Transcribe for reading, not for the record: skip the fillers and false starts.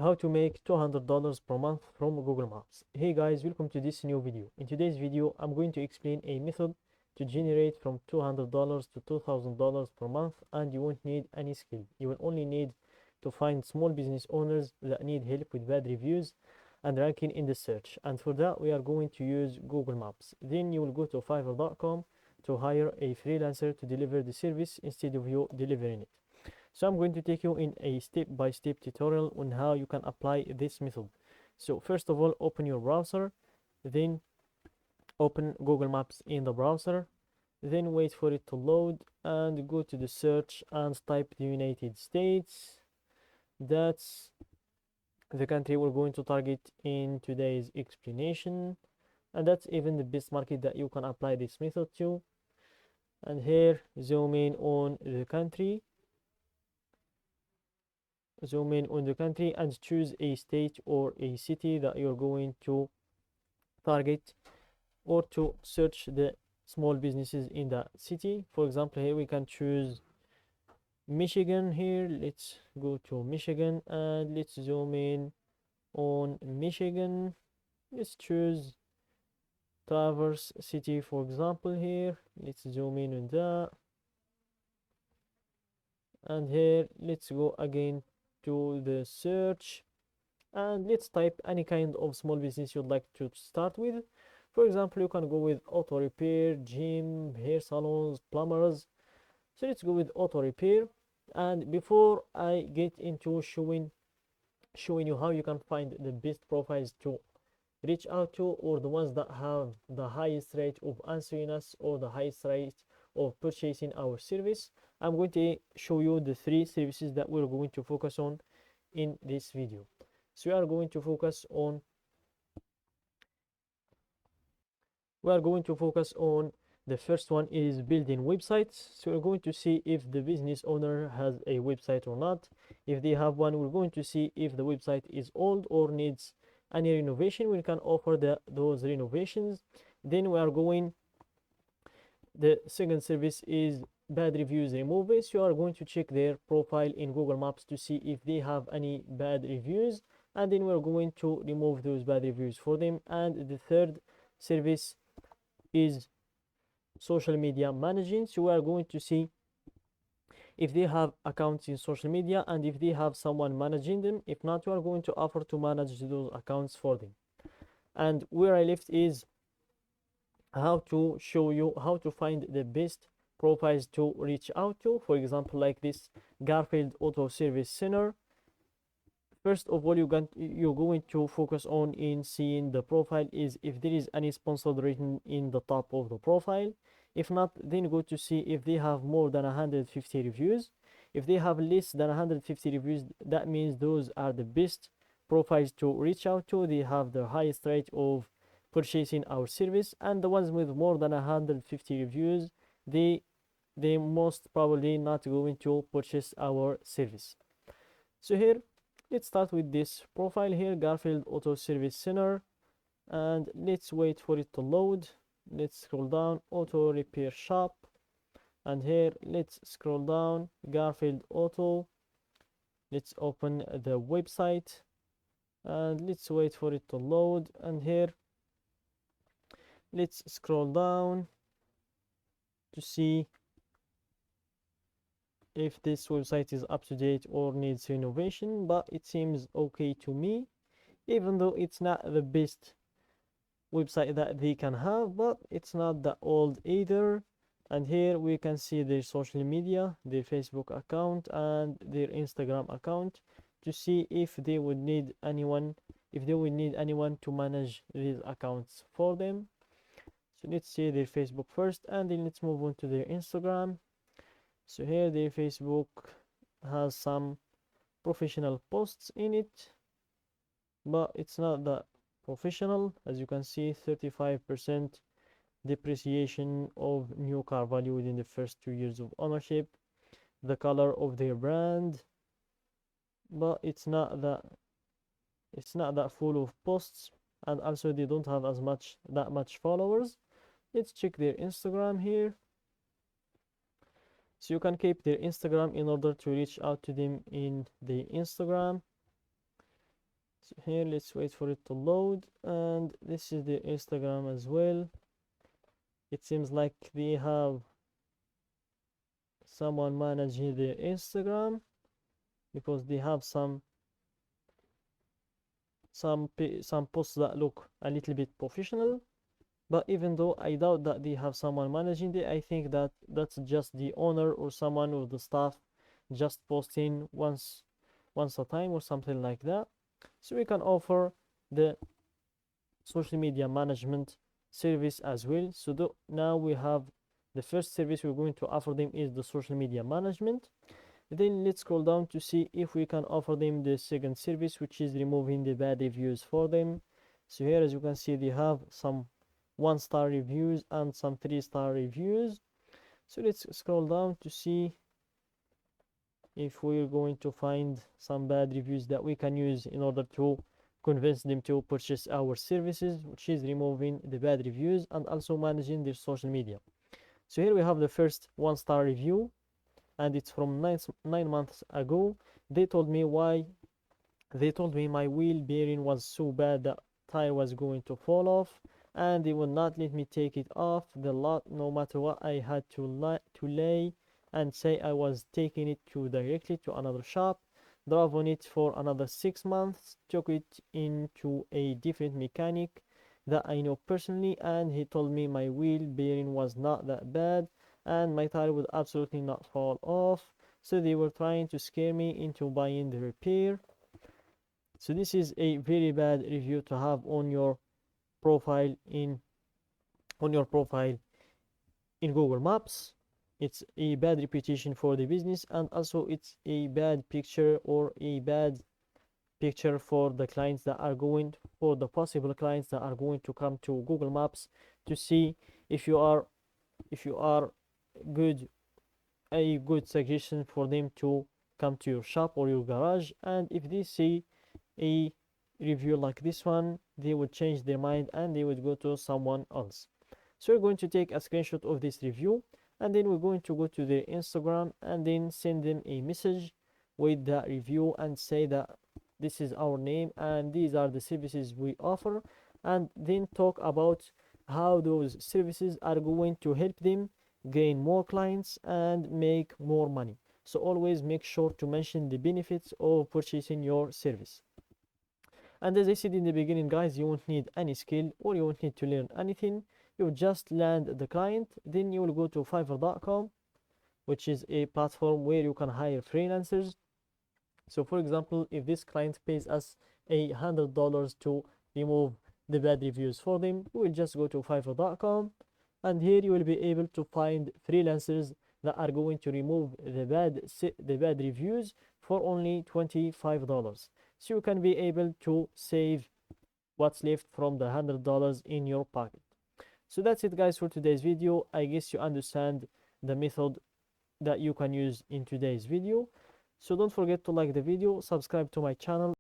how to make $200 per month from Google Maps. Hey guys, welcome to this new video. In today's video, I'm going to explain a method to generate from $200 to $2,000 per month, and you won't need any skill. You will only need to find small business owners that need help with bad reviews and ranking in the search. And for that, we are going to use Google Maps. Then you will go to Fiverr.com to hire a freelancer to deliver the service instead of you delivering it. So I'm going to take you in a step-by-step tutorial on how you can apply this method. So first of all, open your browser, then open Google Maps in the browser, then wait for it to load and go to the search and type the United States. That's the country we're going to target in today's explanation, and that's even the best market that you can apply this method to. And here, zoom in on the country and choose a state or a city that you're going to target or to search the small businesses in that city. For example, here we can choose Michigan. Here let's go to Michigan and let's zoom in on Michigan. Let's choose Traverse City, for example. Here let's zoom in on that, and here let's go again to the search and let's type any kind of small business you'd like to start with. For example, you can go with auto repair, gym, hair salons, plumbers. So let's go with auto repair. And before I get into showing you how you can find the best profiles to reach out to, or the ones that have the highest rate of answering us or the highest rate of purchasing our service, I'm going to show you the 3 services that we're going to focus on in this video. So we are going to focus on the first one is building websites. So we're going to see if the business owner has a website or not. If they have one, we're going to see if the website is old or needs any renovation. We can offer those renovations. Then the second service is bad reviews removal. So you are going to check their profile in Google Maps to see if they have any bad reviews, and then we're going to remove those bad reviews for them. And the third service is social media managing. So we are going to see if they have accounts in social media and if they have someone managing them. If not, we are going to offer to manage those accounts for them. And where I left is how to show you how to find the best profiles to reach out to. For example, like this Garfield Auto Service Center. First of all, you're going to focus on in seeing the profile is if there is any sponsored written in the top of the profile. If not, then go to see if they have more than 150 reviews. If they have less than 150 reviews, that means those are the best profiles to reach out to. They have the highest rate of purchasing our service, and the ones with more than 150 reviews, they most probably not going to purchase our service. So here, let's start with this profile here, Garfield Auto Service Center, and let's wait for it to load. Let's scroll down, auto repair shop, and here let's scroll down, Garfield Auto. Let's open the website and let's wait for it to load, and here let's scroll down to see if this website is up to date or needs renovation, but it seems okay to me, even though it's not the best website that they can have, but it's not that old either. And here we can see their social media, their Facebook account and their Instagram account, to see if they would need anyone to manage these accounts for them. So let's see their Facebook first, and then let's move on to their Instagram. So here their Facebook has some professional posts in it, but it's not that professional. As you can see, 35% depreciation of new car value within the first 2 years of ownership, the color of their brand, but it's not that full of posts, and also they don't have that much followers. Let's check their Instagram here. So you can keep their Instagram in order to reach out to them in the Instagram. So here, let's wait for it to load, and this is the Instagram as well. It seems like they have someone managing their Instagram, because they have some posts that look a little bit professional. But even though I doubt that they have someone managing it, I think that that's just the owner or someone of the staff just posting once a time or something like that. So we can offer the social media management service as well. So now we have the first service we're going to offer them is the social media management. Then let's scroll down to see if we can offer them the second service, which is removing the bad reviews for them. So here, as you can see, they have some 1-star reviews and some 3-star reviews. So let's scroll down to see if we're going to find some bad reviews that we can use in order to convince them to purchase our services, which is removing the bad reviews and also managing their social media. So here we have the first 1-star review, and it's from 9 months ago. They told me my wheel bearing was so bad that tire was going to fall off, and they would not let me take it off the lot no matter what I had to lay and say I was taking it directly to another shop. Drove on it for another 6 months, took it into a different mechanic that I know personally, and he told me my wheel bearing was not that bad and my tire would absolutely not fall off. So they were trying to scare me into buying the repair. So this is a very bad review to have on your profile in Google Maps. It's a bad reputation for the business, and also it's a bad picture or a bad picture for the clients that are going, for the possible clients that are going to come to Google Maps to see if you are a good suggestion for them to come to your shop or your garage. And if they see a review like this one, they would change their mind and they would go to someone else. So we're going to take a screenshot of this review, and then we're going to go to their Instagram and then send them a message with that review and say that this is our name and these are the services we offer, and then talk about how those services are going to help them gain more clients and make more money. So always make sure to mention the benefits of purchasing your service. And as I said in the beginning, guys, you won't need any skill or you won't need to learn anything. You just land the client, then you will go to Fiverr.com, which is a platform where you can hire freelancers. So for example, if this client pays us $100 to remove the bad reviews for them, we will just go to Fiverr.com, and here you will be able to find freelancers that are going to remove the bad reviews for only $25. So you can be able to save what's left from the $100 in your pocket. So that's it, guys, for today's video. I guess you understand the method that you can use in today's video. So don't forget to like the video, subscribe to my channel.